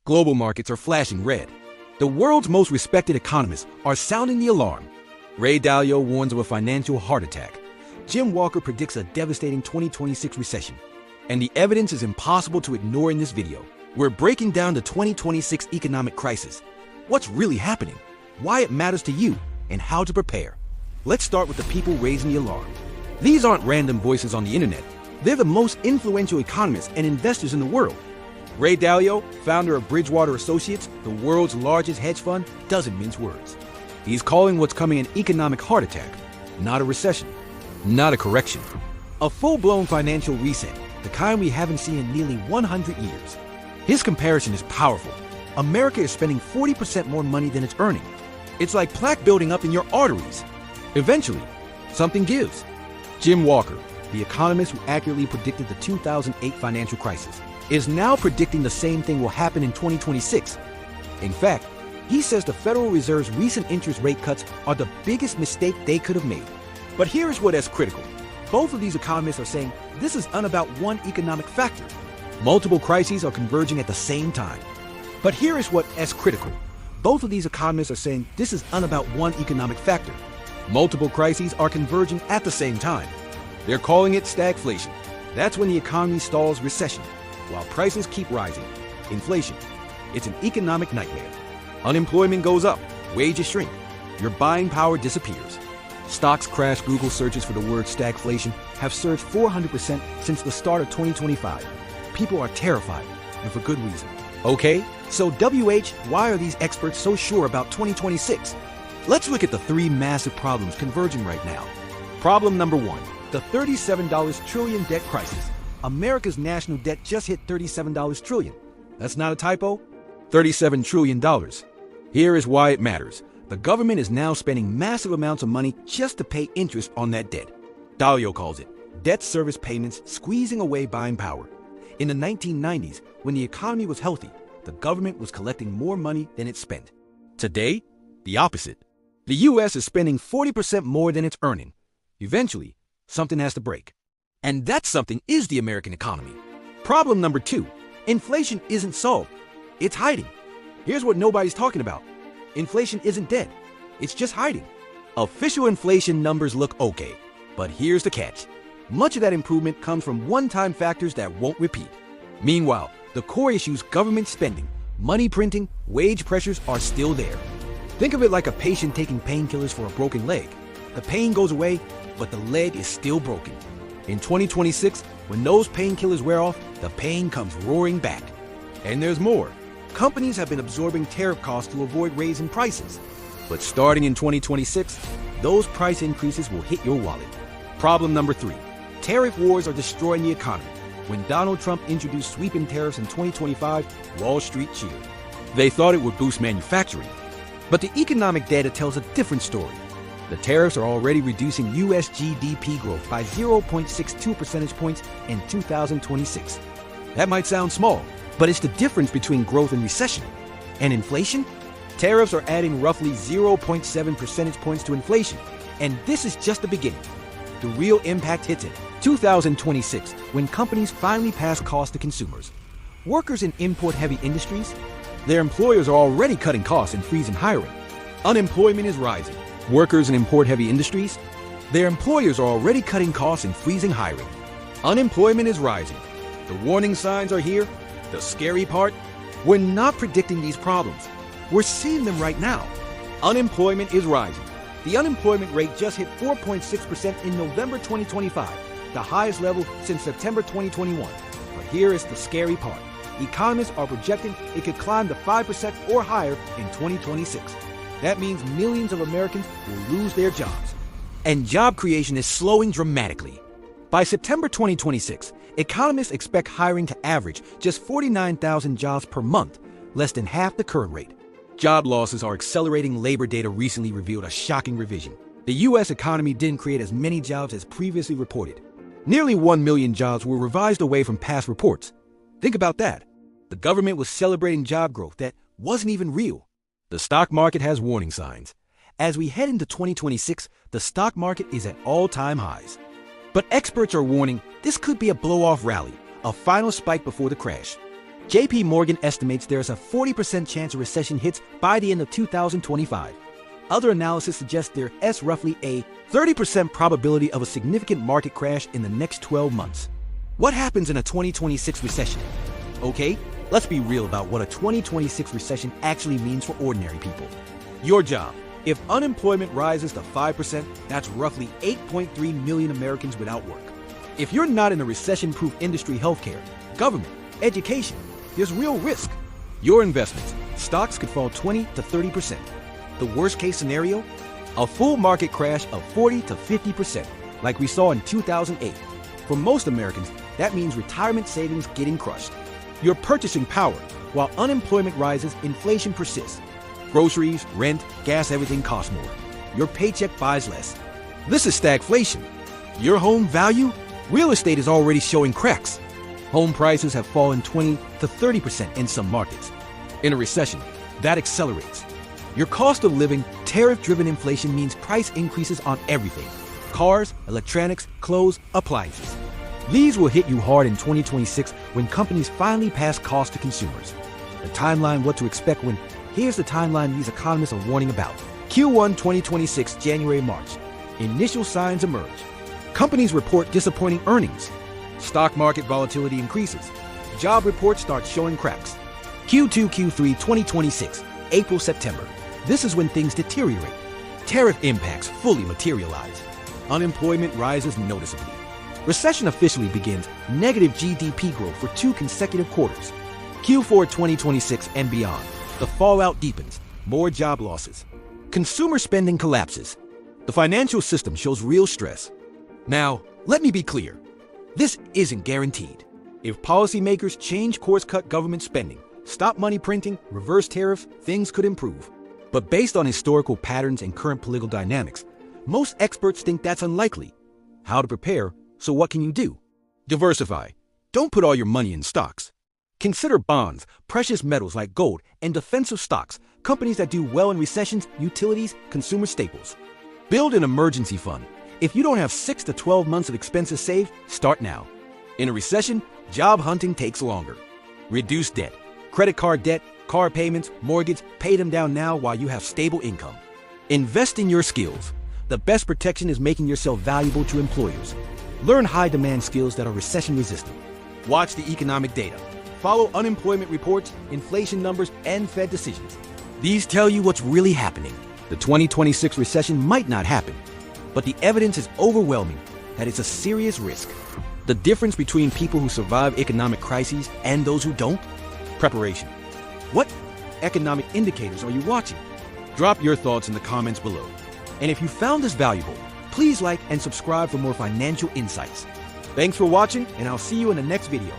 Global markets are flashing red. The world's most respected economists are sounding the alarm. Ray Dalio warns of a financial heart attack. Jim Walker predicts a devastating 2026 recession. And the evidence is impossible to ignore in this video. We're breaking down the 2026 economic crisis, what's really happening, why it matters to you, and how to prepare. Let's start with the people raising the alarm. These aren't random voices on the internet. They're the most influential economists and investors in the world. Ray Dalio, founder of Bridgewater Associates, the world's largest hedge fund, doesn't mince words. He's calling what's coming an economic heart attack, not a recession, not a correction. A full-blown financial reset, the kind we haven't seen in nearly 100 years. His comparison is powerful. America is spending 40% more money than it's earning. It's like plaque building up in your arteries. Eventually, something gives. Jim Walker, the economist who accurately predicted the 2008 financial crisis, is now predicting the same thing will happen in 2026. In fact, he says the Federal Reserve's recent interest rate cuts are the biggest mistake they could have made. But here's what is critical. Both of these economists are saying this is unbout one economic factor. Multiple crises are converging at the same time. But here is what is critical. Both of these economists are saying this is unbout one economic factor. Multiple crises are converging at the same time. They're calling it stagflation. That's when the economy stalls recession, while prices keep rising. Inflation. It's an economic nightmare. Unemployment goes up, wages shrink, your buying power disappears. Stocks crash. Google searches for the word stagflation have surged 400% since the start of 2025. People are terrified, and for good reason. Okay, so why are these experts so sure about 2026? Let's look at the three massive problems converging right now. Problem number one, the $37 trillion debt crisis. America's national debt just hit $37 trillion. That's not a typo. $37 trillion. Here is why it matters. The government is now spending massive amounts of money just to pay interest on that debt. Dalio calls it debt service payments squeezing away buying power. In the 1990s, when the economy was healthy, the government was collecting more money than it spent. Today, the opposite. The U.S. is spending 40% more than it's earning. Eventually, something has to break. And that something is the American economy. Problem number two, inflation isn't solved. It's hiding. Here's what nobody's talking about. Inflation isn't dead. It's just hiding. Official inflation numbers look okay, but here's the catch. Much of that improvement comes from one-time factors that won't repeat. Meanwhile, the core issues, government spending, money printing, wage pressures are still there. Think of it like a patient taking painkillers for a broken leg. The pain goes away, but the leg is still broken. In 2026, when those painkillers wear off, the pain comes roaring back. And there's more. Companies have been absorbing tariff costs to avoid raising prices. But starting in 2026, those price increases will hit your wallet. Problem number three, tariff wars are destroying the economy. When Donald Trump introduced sweeping tariffs in 2025, Wall Street cheered. They thought it would boost manufacturing. But the economic data tells a different story. The tariffs are already reducing U.S. GDP growth by 0.62 percentage points in 2026. That might sound small, but it's the difference between growth and recession. And inflation? Tariffs are adding roughly 0.7 percentage points to inflation. And this is just the beginning. The real impact hits in 2026, when companies finally pass costs to consumers. Workers in import-heavy industries, their employers are already cutting costs and freezing hiring. Unemployment is rising. Workers in import-heavy industries, their employers are already cutting costs and freezing hiring. Unemployment is rising. The warning signs are here. The scary part, we're not predicting these problems. We're seeing them right now. Unemployment is rising. The unemployment rate just hit 4.6% in November 2025, the highest level since September 2021. But here is the scary part. Economists are projecting it could climb to 5% or higher in 2026. That means millions of Americans will lose their jobs. And job creation is slowing dramatically. By September 2026, economists expect hiring to average just 49,000 jobs per month, less than half the current rate. Job losses are accelerating. Labor data recently revealed a shocking revision. The U.S. economy didn't create as many jobs as previously reported. Nearly 1 million jobs were revised away from past reports. Think about that. The government was celebrating job growth that wasn't even real. The stock market has warning signs. As we head into 2026, the stock market is at all-time highs. But experts are warning this could be a blow-off rally, a final spike before the crash. JP Morgan estimates there's a 40% chance a recession hits by the end of 2025. Other analysis suggests there's roughly a 30% probability of a significant market crash in the next 12 months. What happens in a 2026 recession? Okay, let's be real about what a 2026 recession actually means for ordinary people. Your job. If unemployment rises to 5%, that's roughly 8.3 million Americans without work. If you're not in a recession-proof industry, healthcare, government, education, there's real risk. Your investments, stocks could fall 20 to 30%. The worst-case scenario? A full market crash of 40 to 50%, like we saw in 2008. For most Americans, that means retirement savings getting crushed. Your purchasing power. While unemployment rises, inflation persists. Groceries, rent, gas, everything costs more. Your paycheck buys less. This is stagflation. Your home value? Real estate is already showing cracks. Home prices have fallen 20 to 30% in some markets. In a recession, that accelerates. Your cost of living, tariff-driven inflation means price increases on everything. Cars, electronics, clothes, appliances. These will hit you hard in 2026 when companies finally pass costs to consumers. The timeline, what to expect when? Here's the timeline these economists are warning about. Q1 2026, January-March. Initial signs emerge. Companies report disappointing earnings. Stock market volatility increases. Job reports start showing cracks. Q2, Q3 2026, April-September. This is when things deteriorate. Tariff impacts fully materialize. Unemployment rises noticeably. Recession officially begins. Negative GDP growth for 2 consecutive quarters. Q4 2026 and beyond. The fallout deepens. More job losses. Consumer spending collapses. The financial system shows real stress. Now, let me be clear. This isn't guaranteed. If policymakers change course, cut government spending, stop money printing, reverse tariff, things could improve. But based on historical patterns and current political dynamics, most experts think that's unlikely. How to prepare? So what can you do? Diversify. Don't put all your money in stocks. Consider bonds, precious metals like gold, and defensive stocks, companies that do well in recessions, utilities, consumer staples. Build an emergency fund. If you don't have 6 to 12 months of expenses saved, start now. In a recession, job hunting takes longer. Reduce debt. Credit card debt, car payments, mortgage, pay them down now while you have stable income. Invest in your skills. The best protection is making yourself valuable to employers. Learn high-demand skills that are recession-resistant. Watch the economic data. Follow unemployment reports, inflation numbers, and Fed decisions. These tell you what's really happening. The 2026 recession might not happen, but the evidence is overwhelming that it's a serious risk. The difference between people who survive economic crises and those who don't? Preparation. What economic indicators are you watching? Drop your thoughts in the comments below. And if you found this valuable, please like and subscribe for more financial insights. Thanks for watching, and I'll see you in the next video.